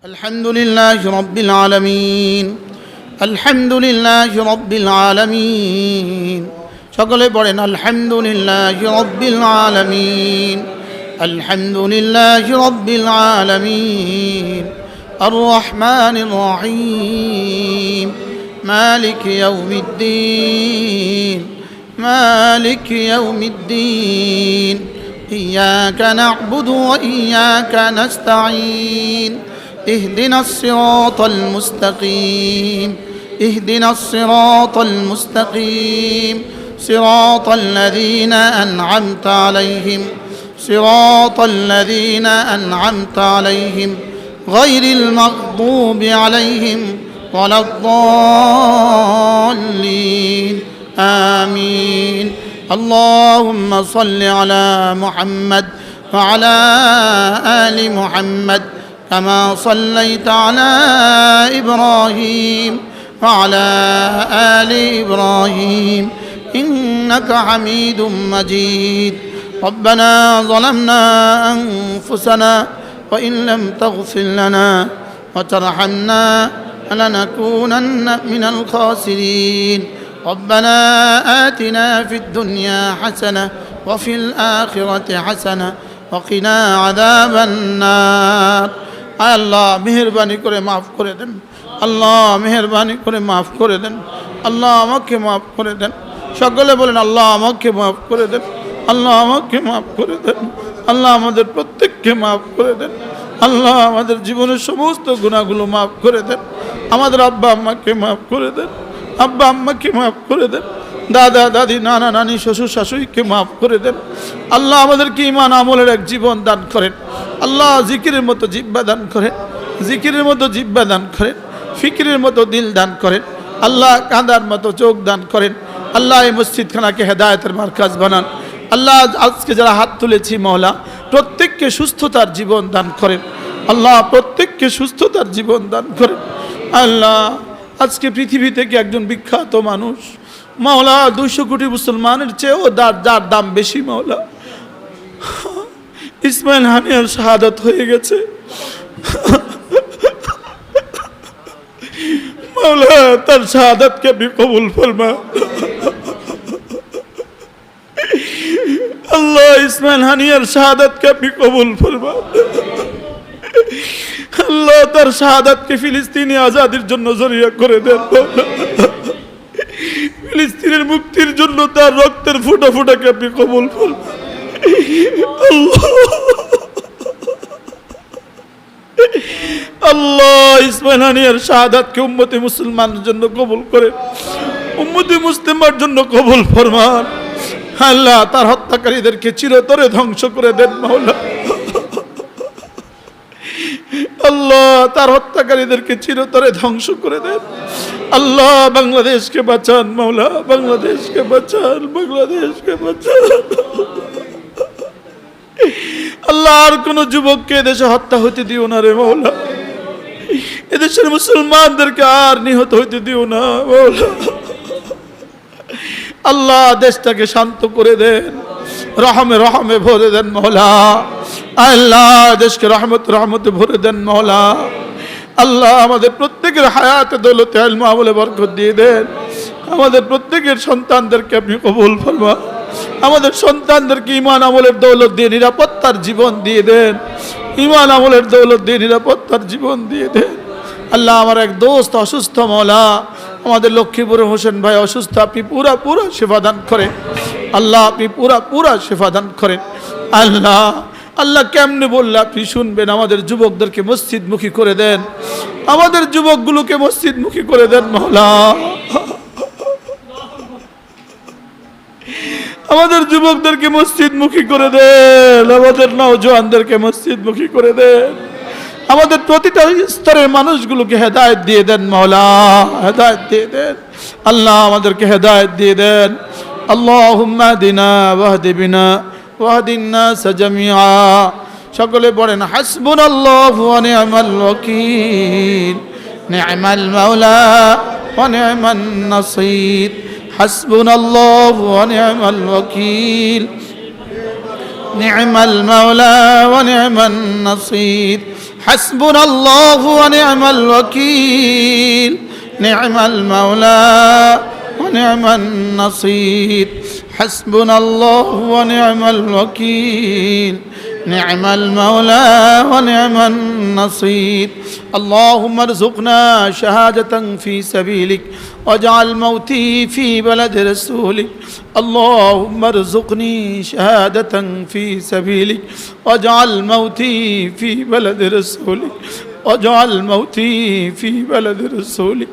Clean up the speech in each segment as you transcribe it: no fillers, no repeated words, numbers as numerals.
الحمد لله رب العالمين الحمد لله رب العالمين সকলে পড়েন الحمد لله رب العالمين الحمد لله رب العالمين الرحمن الرحيم مالك يوم الدين مالك يوم الدين إياك نعبد وإياك نستعين اهدنا الصراط المستقيم اهدنا الصراط المستقيم صراط الذين أنعمت عليهم صراط الذين أنعمت عليهم غير المغضوب عليهم ولا الضالين آمين اللهم صل على محمد وعلى آل محمد كما صليت على إبراهيم وعلى آل إبراهيم إنك حميد مجيد ربنا ظلمنا أنفسنا وإن لم تغفر لنا وترحمنا لنكونن من الخاسرين ربنا آتنا في الدنيا حسنة وفي الآخرة حسنة وقنا عذاب النار আল্লাহ মেহেরবানি করে মাফ করে দেন আল্লাহ মেহেরবানি করে মাফ করে দেন আল্লাহ আমাকে মাফ করে দেন সকলে বলেন আল্লাহ আমাকে মাফ করে দেন আল্লাহ আমাকে মাফ করে দেন আল্লাহ আমাদের প্রত্যেককে মাফ করে দেন আল্লাহ আমাদের জীবনের সমস্ত গুনাহগুলো মাফ করে দেন আমাদের আব্বা আম্মাকে মাফ করে দেন আব্বা আম্মাকে মাফ করে দেন দাদা দাদি নানা নানি শ্বশুর শাশুড়িকে মাফ করে দেন আল্লাহ আমাদেরকে ঈমান আমলের এক জীবন দান করেন আল্লাহ জিকিরের মতো জিহ্বা দান করেন জিকিরের মতো জিহ্বা দান করেন ফিকিরের মতো দিল দান করেন আল্লাহ কাঁদার মতো চোখ দান করেন আল্লাহ এই মসজিদখানাকে হেদায়েতের মারকাজ বানান আল্লাহ আজকে যারা হাত তুলেছি মওলা প্রত্যেককে সুস্থতার জীবন দান করেন আল্লাহ প্রত্যেককে সুস্থতার জীবন দান করেন আল্লাহ আজকে পৃথিবী থেকে একজন বিখ্যাত মানুষ মাওলা 200 কোটি মুসলমানের চেয়েও যার দাম বেশি মাওলা ইসমাইল হানিয়ার শাহাদাত হয়ে গেছে মাওলা তার শাহাদাতকে আপনি কবুল ফরমা আল্লাহ ইসমাইল হানিয়ার শাহাদাতকে আপনি কবুল ফরমা আল্লাহ তার শাহাদাতকে ফিলিস্তিনি আজাদির জন্য জরিয়া করে দেন ফিলিস্তিনের মুক্তির জন্য তার রক্তের ফোঁটা ফোঁটাকে আপনি কবুল করুন আল্লাহ ইসমাইল হানিয়ার শাহাদাতকে উম্মতে মুসলমানের জন্য কবুল করেন উম্মতে মুসলিমার জন্য কবুল ফরমান আল্লাহ তার হত্যাকারীদেরকে চিরতরে ধ্বংস করে দেন মাওলা আল্লাহ তার হত্যাকারীদেরকে চিরতরে ধ্বংস করে দেন আল্লাহ বাংলাদেশকে বাঁচান মাওলা বাংলাদেশকে বাঁচান বাংলাদেশকে বাঁচান আল্লাহ আর কোন যুবককে দেশে হত্যা হতে দিও না রে মাওলা এদেশের মুসলমানদেরকে আর নিহত হতে দিও না মাওলা আল্লাহ দেশটাকে শান্ত করে দেন রহমে রহমে ভরে দেন মাওলা আল্লাহ দেশকে রহমতে ভরে দেন মাওলা আল্লাহ আমাদের প্রত্যেকের হায়াতে দৌলতে ইলম আমলে বরকত দিয়ে দেন আমাদের প্রত্যেকের সন্তানদেরকে আপনি কবুল ফরমা আমাদের সন্তানদেরকে ঈমান আমলের দৌলত দিয়ে নিরাপত্তার জীবন দিয়ে দেন ঈমান আমলের দৌলত দিয়ে নিরাপত্তার জীবন দিয়ে দেন আল্লাহ আমার এক দোস্ত অসুস্থ মাওলা আমাদের লক্ষ্মীপুরের হোসেন ভাই অসুস্থ আপনি পুরা শিফা দান করেন আল্লাহ আপনি পুরা শিফা দান করেন আল্লাহ আল্লাহ কেমনে বললে আপনি শুনবেন আমাদের যুবকদেরকে মসজিদমুখী করে দেন আমাদের যুবকগুলোকে মসজিদমুখী করে দেন মাওলা আমাদের যুবকদেরকে মসজিদমুখী করে দেন আমাদের নওজওয়ানদেরকে মসজিদমুখী করে দেন আমাদের প্রতিটা স্তরের মানুষগুলোকে হেদায়েত দিয়ে দেন মাওলা হেদায়েত দিয়ে দেন আল্লাহ আমাদেরকে হেদায়েত দিয়ে দেন আল্লাহুম্মা দিনা ওয়াহদি বিনা ওয়াহদিন নাস জামিআ সকলে পড়েন হাসবুনাল্লাহু ওয়া নি'মাল ওয়াকিল নি'মাল মাওলা ওয়া নি'মান নাসীর হাসবুনাল্লাহু ওয়া নি'মাল ওয়াকিল নি'মাল মাওলা ওয়া নি'মান নাসীর হাসবুনাল্লাহু ওয়া নি'মাল ওয়াকিল নি'মাল মাওলা ওয়া নি'মান নাসির হাসবুনাল্লাহু ওয়া নি'মাল ওয়াকিল نعم المولى ونعم النصير اللهم ارزقنا شهادة في سبيلك واجعل موتي في بلد رسولك اللهم ارزقني شهادة في سبيلك واجعل موتي في بلد رسولك واجعل موتي في بلد رسولك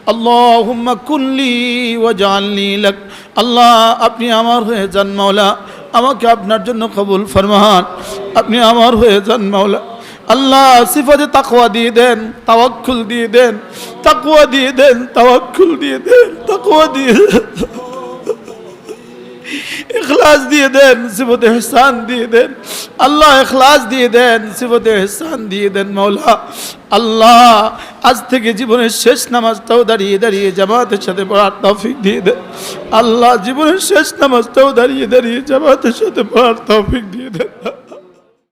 اللهم كن لي واجعلني لك الله আপনি আমার হয়ে যান মাওলা আমাকে আপনার জন্য কবুল ফরমান আপনি আমার হয়ে যান মাওলা আল্লাহ সিফাতে তাকওয়া দিয়ে দেন তাওয়াক্কুল দিয়ে দেন তাকওয়া দিয়ে দেন তাওয়াক্কুল দিয়ে দেন তাকওয়া দিয়ে ইখলাস দিয়ে দেন সিফাতে ইহসান দিয়ে দেন আল্লাহ ইখলাস দিয়ে দেন সিফাতে ইহসান দিয়ে দেন মাওলা আল্লাহ আজ থেকে জীবনের শেষ নামাজটাও দাঁড়িয়ে দাঁড়িয়ে জামাতের সাথে পড়ার তৌফিক দিয়ে দেন আল্লাহ জীবনের শেষ নামাজটাও দাঁড়িয়ে দাঁড়িয়ে জামাতের সাথে পড়ার তৌফিক দিয়ে দেন